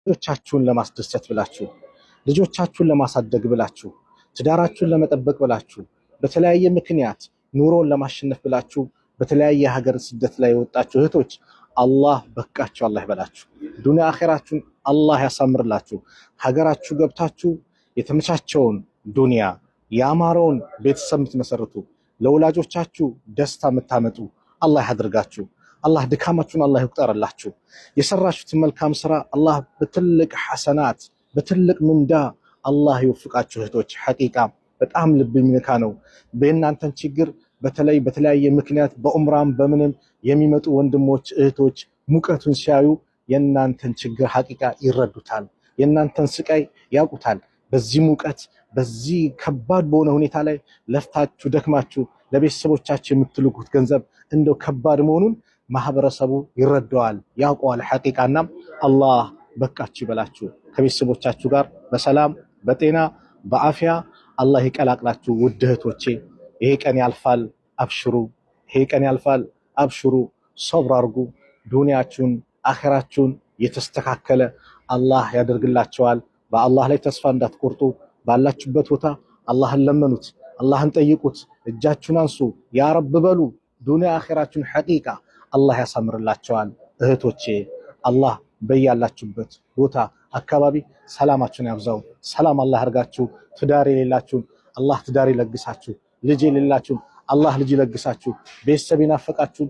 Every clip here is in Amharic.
ልጆቻችሁን ለማስደሰት ብላችሁ ልጆቻችሁን ለማሳደግ ብላችሁ ትዳራችሁን ለመጠበቅ ብላችሁ በተለያየ ምክንያት ኑሮን ለማሸነፍ ብላችሁ በተለያየ ሀገር ስደት ላይ የወጣችሁ እህቶች አላህ በቃችሁ፣ አላህ ይበላችሁ። ዱንያ አኺራችሁን አላህ ያሳምርላችሁ። ሀገራችሁ ገብታችሁ የተመቻቸውን ዱንያ ያማረውን ቤተሰብ የምትመሰርቱ ለወላጆቻችሁ ደስታ የምታመጡ አላህ ያድርጋችሁ። አላህ ድካማችሁን አላህ ይቁጠርላችሁ። የሰራችሁትን መልካም ስራ አላህ በትልቅ ሐሰናት በትልቅ ምንዳ አላህ ይወፍቃችሁ። እህቶች ሐቂቃ በጣም ልብ የሚነካ ነው። በእናንተን ችግር በተለይ በተለያየ ምክንያት በኡምራም በምንም የሚመጡ ወንድሞች እህቶች ሙቀቱን ሲያዩ የእናንተን ችግር ሐቂቃ ይረዱታል። የእናንተን ስቃይ ያውቁታል። በዚህ ሙቀት በዚህ ከባድ በሆነ ሁኔታ ላይ ለፍታችሁ ደክማችሁ ለቤተሰቦቻችሁ የምትልኩት ገንዘብ እንደው ከባድ መሆኑን ማህበረሰቡ ይረዳዋል፣ ያውቀዋል። ሐቂቃና አላህ በቃችሁ ይበላችሁ። ከቤተሰቦቻችሁ ጋር በሰላም በጤና በአፊያ አላህ ይቀላቅላችሁ። ውድ እህቶቼ ይሄ ቀን ያልፋል፣ አብሽሩ። ይሄ ቀን ያልፋል፣ አብሽሩ። ሶብር አድርጉ። ዱንያችሁን አኺራችሁን የተስተካከለ አላህ ያደርግላችኋል። በአላህ ላይ ተስፋ እንዳትቆርጡ። ባላችሁበት ቦታ አላህን ለመኑት፣ አላህን ጠይቁት፣ እጃችሁን አንሱ፣ ያ ረብ በሉ። ዱንያ አኺራችሁን ሐቂቃ አላህ ያሳምርላችኋል። እህቶቼ አላህ በያላችሁበት ቦታ አካባቢ ሰላማችሁን ያብዛው። ሰላም አላህ አርጋችሁ። ትዳር የሌላችሁን አላህ ትዳር ይለግሳችሁ። ልጅ የሌላችሁን አላህ ልጅ ይለግሳችሁ። ቤተሰብ ይናፈቃችሁን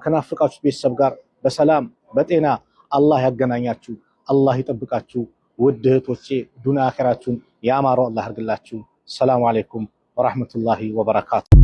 ከናፈቃችሁት ቤተሰብ ጋር በሰላም በጤና አላህ ያገናኛችሁ። አላህ ይጠብቃችሁ። ውድ እህቶቼ ዱንያ አኺራችሁን ያማረው አላህ አርግላችሁ። ሰላም አለይኩም ወራህመቱላሂ ወበረካቱ።